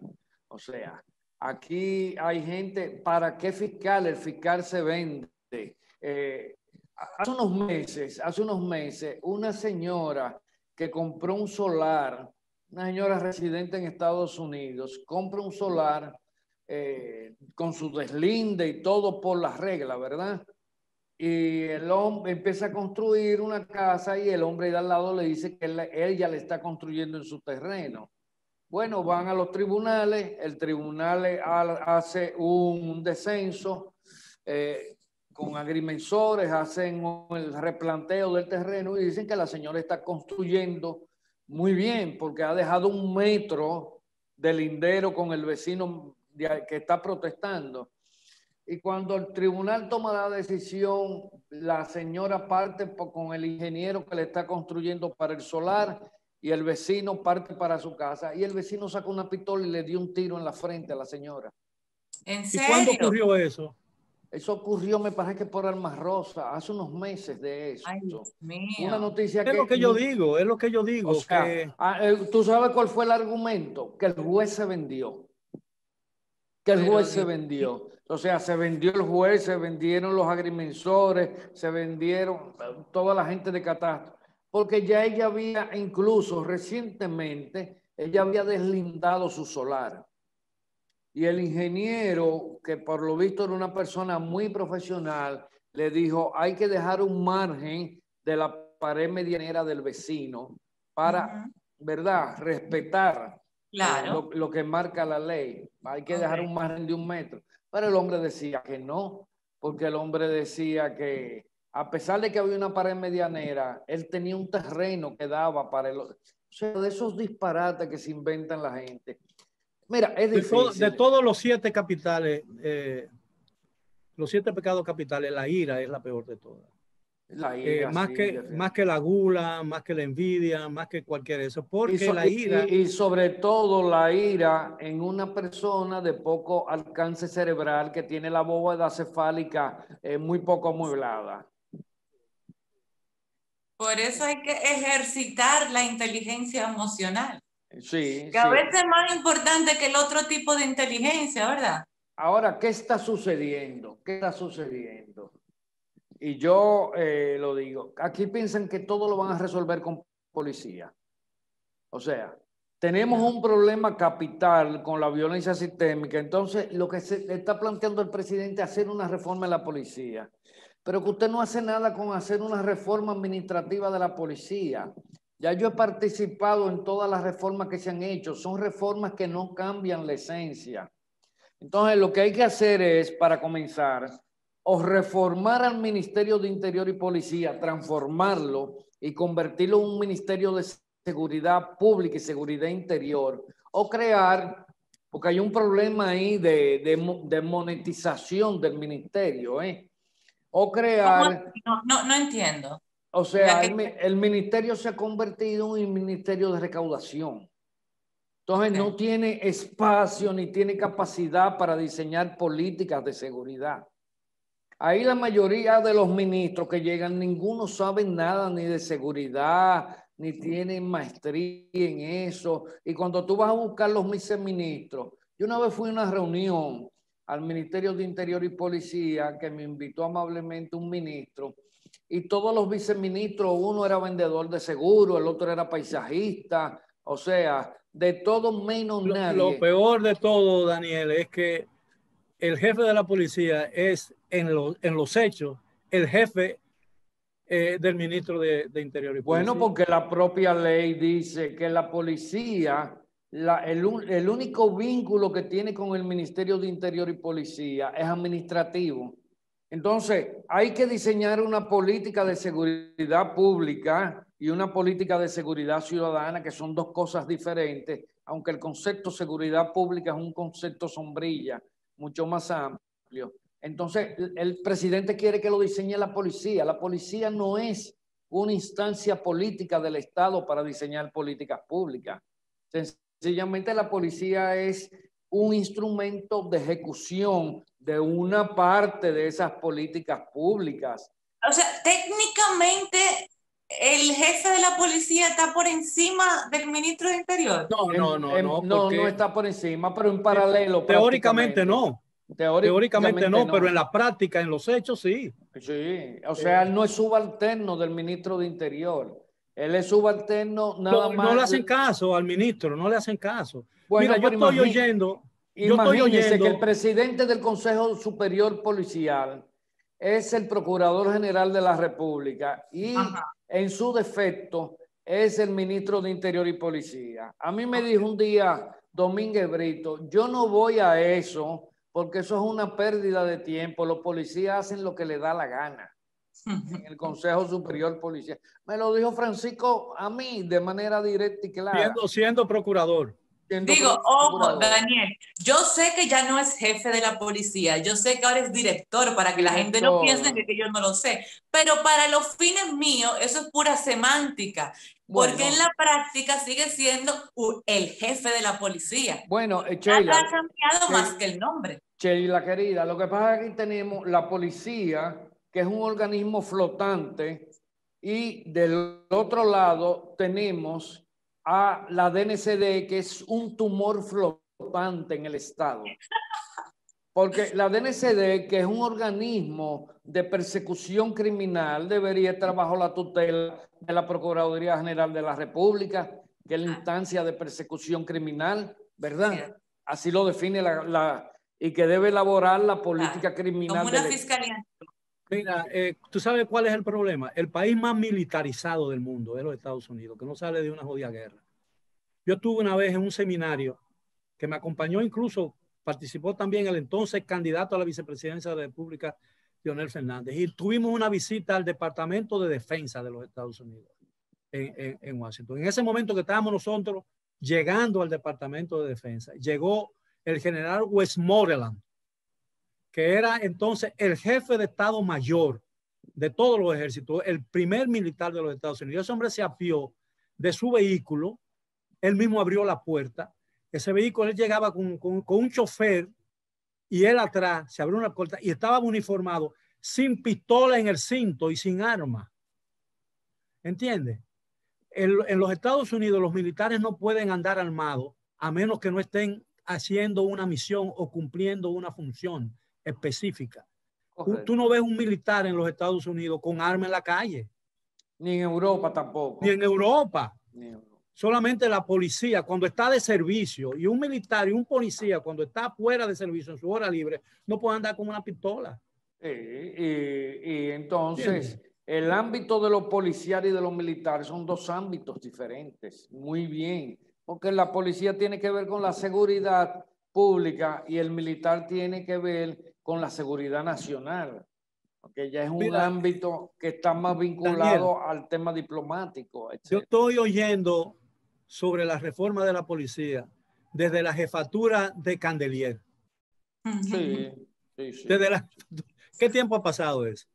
O sea, aquí hay gente, ¿para qué fiscal? El fiscal se vende. Hace unos meses, una señora que compró un solar, una señora residente en Estados Unidos, compra un solar con su deslinde y todo por las reglas, ¿verdad? Y el hombre empieza a construir una casa y el hombre de al lado le dice que ella le está construyendo en su terreno. Bueno, van a los tribunales, el tribunal hace un descenso con agrimensores, hacen el replanteo del terreno y dicen que la señora está construyendo muy bien porque ha dejado 1 metro de lindero con el vecino que está protestando. Y cuando el tribunal toma la decisión, la señora parte con el ingeniero que le está construyendo para el solar y el vecino parte para su casa. Y el vecino saca una pistola y le dio un tiro en la frente a la señora. ¿En serio? ¿Y cuándo ocurrió eso? Eso ocurrió, me parece que por Almas Rosa, hace unos meses de eso. Ay, Dios mío. Una noticia es lo que yo digo. O sea, ¿tú sabes cuál fue el argumento? Que el juez se vendió. O sea, se vendió el juez, se vendieron los agrimensores, se vendieron toda la gente de catastro. porque ya ella había, incluso recientemente, ella había deslindado su solar. Y el ingeniero, que por lo visto era una persona muy profesional, le dijo, hay que dejar un margen de la pared medianera del vecino para, ¿verdad?, respetar Claro. lo que marca la ley. Hay que dejar un margen de 1 metro. Pero el hombre decía que no, porque el hombre decía que a pesar de que había una pared medianera, él tenía un terreno que daba para el... O sea, de esos disparates que se inventan la gente. Mira, es difícil. De todos los 7 capitales, los 7 pecados capitales, la ira es la peor de todas. La ira, más que la gula, más que la envidia, más que cualquier eso, porque la ira... Y sobre todo la ira en una persona de poco alcance cerebral que tiene la bóveda cefálica muy poco amueblada. Por eso hay que ejercitar la inteligencia emocional. Sí, que a veces es más importante que el otro tipo de inteligencia, ¿verdad? Ahora, ¿qué está sucediendo? ¿Qué está sucediendo? Y yo lo digo, aquí piensan que todo lo van a resolver con policía. O sea, tenemos un problema capital con la violencia sistémica, entonces lo que se está planteando el presidente es hacer una reforma en la policía, pero que usted no hace nada con hacer una reforma administrativa de la policía. Ya yo he participado en todas las reformas que se han hecho, son reformas que no cambian la esencia. Entonces lo que hay que hacer es, para comenzar, o reformar al Ministerio de Interior y Policía, transformarlo y convertirlo en un ministerio de seguridad pública y seguridad interior, o crear, porque hay un problema ahí de monetización del ministerio, o crear... No entiendo. O sea, el ministerio se ha convertido en un ministerio de recaudación. Entonces no tiene espacio ni tiene capacidad para diseñar políticas de seguridad. Ahí la mayoría de los ministros que llegan, ninguno sabe nada ni de seguridad, ni tienen maestría en eso. Y cuando tú vas a buscar los viceministros, yo una vez fui a una reunión al Ministerio de Interior y Policía que me invitó amablemente un ministro y todos los viceministros, uno era vendedor de seguro, el otro era paisajista, o sea, de todo menos nadie. Lo peor de todo, Daniel, es que el jefe de la policía es en los hechos el jefe del ministro de Interior y Policía. Bueno, porque la propia ley dice que la policía, el único vínculo que tiene con el Ministerio de Interior y Policía es administrativo. Entonces, hay que diseñar una política de seguridad pública y una política de seguridad ciudadana, que son dos cosas diferentes, aunque el concepto seguridad pública es un concepto sombrilla, mucho más amplio. Entonces, el presidente quiere que lo diseñe la policía. La policía no es una instancia política del Estado para diseñar políticas públicas. Sencillamente la policía es un instrumento de ejecución de una parte de esas políticas públicas. O sea, técnicamente el jefe de la policía está por encima del ministro de Interior. No está por encima, pero en paralelo. Teóricamente no. Teóricamente no, pero en la práctica, en los hechos, sí. Sí, o sea, él no es subalterno del ministro de Interior. Él es subalterno nada más. No le hacen caso al ministro, no le hacen caso. Bueno, mira, yo estoy oyendo que el presidente del Consejo Superior Policial es el Procurador General de la República y en su defecto es el ministro de Interior y Policía. A mí me dijo un día Domínguez Brito, yo no voy a eso porque eso es una pérdida de tiempo. Los policías hacen lo que les da la gana en el Consejo Superior Policial. Me lo dijo Francisco a mí de manera directa y clara. Siendo procurador. Digo, ojo, Daniel, yo sé que ya no es jefe de la policía, yo sé que ahora es director, para que la gente no piense que yo no lo sé, pero para los fines míos eso es pura semántica, porque en la práctica sigue siendo el jefe de la policía. Bueno, Sheila, ha cambiado más que el nombre. Sheila, querida, lo que pasa es que aquí tenemos la policía, que es un organismo flotante, y del otro lado tenemos a la DNCD, que es un tumor flotante en el Estado. Porque la DNCD, que es un organismo de persecución criminal, debería estar bajo la tutela de la Procuraduría General de la República, que es la instancia de persecución criminal, ¿verdad? Sí. Así lo define y que debe elaborar la política criminal. Como una fiscalía. Mira, ¿tú sabes cuál es el problema? El país más militarizado del mundo es los Estados Unidos, que no sale de una jodida guerra. Yo estuve una vez en un seminario que me acompañó, incluso participó también el entonces candidato a la vicepresidencia de la República, Leonel Fernández, y tuvimos una visita al Departamento de Defensa de los Estados Unidos en Washington. En ese momento que estábamos nosotros llegando al Departamento de Defensa, llegó el general Westmoreland, que era entonces el jefe de Estado Mayor de todos los ejércitos, el primer militar de los Estados Unidos. Ese hombre se apió de su vehículo, él mismo abrió la puerta. Ese vehículo, él llegaba con un chofer y él atrás se abrió una puerta y estaba uniformado, sin pistola en el cinto y sin arma. ¿Entiendes? En los Estados Unidos los militares no pueden andar armados a menos que no estén haciendo una misión o cumpliendo una función específica. Tú no ves un militar en los Estados Unidos con arma en la calle. Ni en Europa tampoco. Ni en Europa. Ni en Europa. Solamente la policía cuando está de servicio, y un militar y un policía cuando está fuera de servicio en su hora libre no puede andar con una pistola. Y entonces el ámbito de lo policial y de lo militar son dos ámbitos diferentes. Muy bien, porque la policía tiene que ver con la seguridad pública y el militar tiene que ver con la seguridad nacional, porque ya es un ámbito que está más vinculado, Daniel, al tema diplomático, etc. Yo estoy oyendo sobre la reforma de la policía desde la jefatura de Candelier. Sí. ¿Qué tiempo ha pasado eso?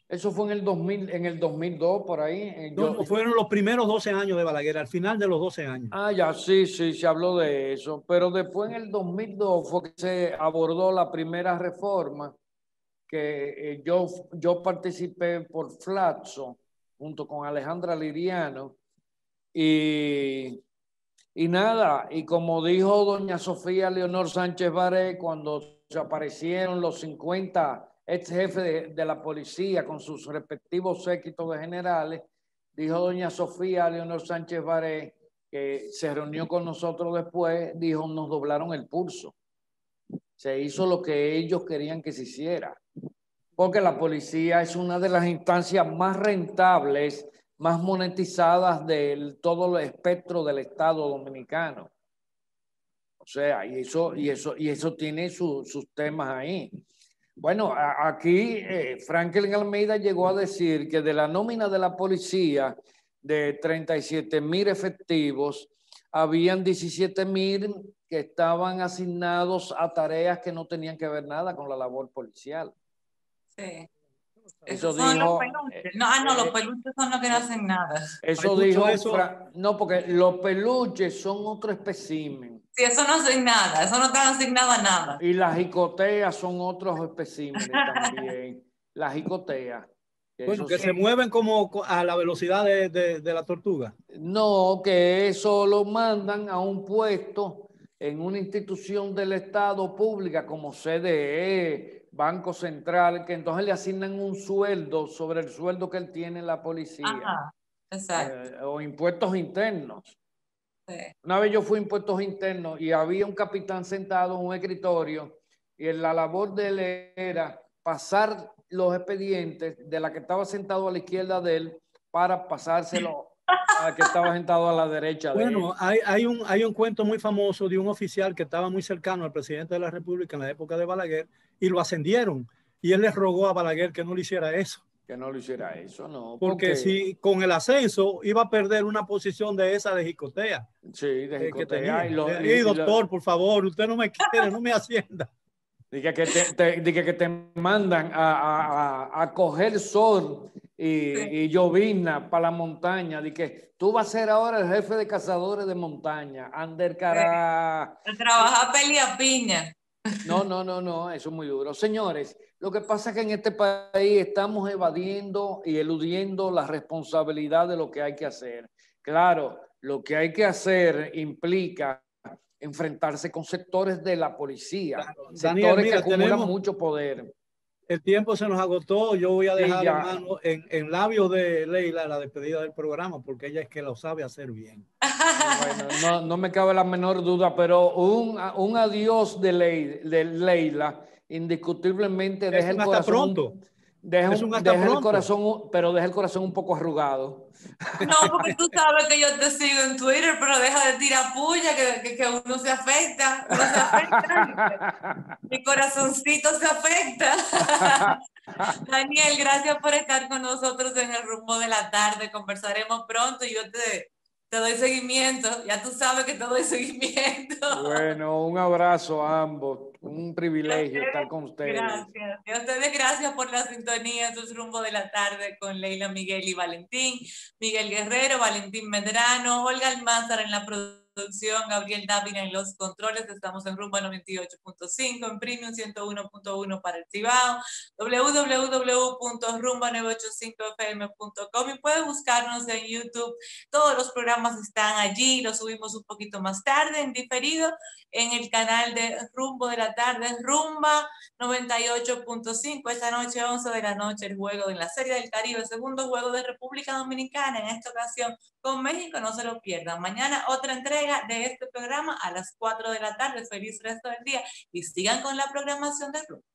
Eso fue en el 2000, en el 2002, por ahí. Fueron los primeros 12 años de Balaguer, al final de los 12 años. Ah, ya, sí, se habló de eso. Pero después en el 2002 fue que se abordó la primera reforma, que yo participé por Flatso, junto con Alejandra Liriano. Y nada, y como dijo doña Sofía Leonor Sánchez Baré, cuando se aparecieron los 50 ex jefes de la policía con sus respectivos séquitos de generales, dijo doña Sofía Leonor Sánchez Baré, que se reunió con nosotros después, dijo, nos doblaron el pulso. Se hizo lo que ellos querían que se hiciera. Porque la policía es una de las instancias más rentables, más monetizadas de todo el espectro del Estado dominicano. O sea, y eso tiene sus temas ahí. Bueno, aquí Franklin Almeida llegó a decir que de la nómina de la policía de 37,000 efectivos, habían 17,000 que estaban asignados a tareas que no tenían que ver nada con la labor policial. Sí. Eso son dijo, los peluches. Los peluches son los que no hacen nada. Eso dijo, no, porque los peluches son otro espécimen. Sí, eso no hacen nada, eso no está asignado a nada. Y las jicoteas son otros especímenes también. Las jicoteas. Bueno, que se mueven como a la velocidad de la tortuga. No, que eso lo mandan a un puesto en una institución del Estado pública como CDE, Banco Central, que entonces le asignan un sueldo sobre el sueldo que él tiene en la policía. Ajá, exacto. O impuestos internos. Sí. Una vez yo fui a impuestos internos y había un capitán sentado en un escritorio y la labor de él era pasar los expedientes de la que estaba sentado a la izquierda de él para pasárselo a la que estaba sentado a la derecha de él. Bueno, hay un cuento muy famoso de un oficial que estaba muy cercano al presidente de la República en la época de Balaguer y lo ascendieron y él le rogó a Balaguer que no le hiciera eso. Que no le hiciera eso, no. Porque si con el ascenso iba a perder una posición de esa de jicotea. Sí, de jicotea. Y doctor, por favor, usted no me quiere, no me ascienda. Diga que te mandan a coger sol y llovizna para la montaña. Dice que tú vas a ser ahora el jefe de cazadores de montaña. Ander cara. Trabajar pelea piña. No, eso es muy duro. Señores, lo que pasa es que en este país estamos evadiendo y eludiendo la responsabilidad de lo que hay que hacer. Claro, lo que hay que hacer implica enfrentarse con sectores de la policía, Claro. sectores Daniel, mira, que acumulan mucho poder. El tiempo se nos agotó. Yo voy a dejar, ya. hermano, en labios de Leila la despedida del programa, porque ella es que lo sabe hacer bien. Bueno, no me cabe la menor duda, pero un adiós de Leila indiscutiblemente deja el corazón. Deja el corazón, pero deja el corazón un poco arrugado. No, porque tú sabes que yo te sigo en Twitter, pero deja de tirar puya, que uno se afecta. Uno se afecta. Mi corazoncito se afecta. Daniel, gracias por estar con nosotros en el rumbo de la tarde. Conversaremos pronto y yo te doy seguimiento. Ya tú sabes que te doy seguimiento. Bueno, un abrazo a ambos. Un privilegio estar con ustedes. Gracias. Y a ustedes gracias por la sintonía. Esto es Rumbo de la Tarde con Leila, Miguel y Valentín. Miguel Guerrero, Valentín Medrano, Olga Almanzar en la producción, Gabriel Dávila en los controles. Estamos en Rumbo 98.5, en Premium 101.1 para el Cibao, www.rumbo985fm.com, y puede buscarnos en YouTube. Todos los programas están allí, los subimos un poquito más tarde en diferido en el canal de Rumbo de la Tarde, Rumba 98.5. Esta noche, 11 de la noche, el juego de la Serie del Caribe, segundo juego de República Dominicana, en esta ocasión con México. No se lo pierdan. Mañana otra entrega de este programa a las 4 de la tarde. Feliz resto del día y sigan con la programación de Rumbo.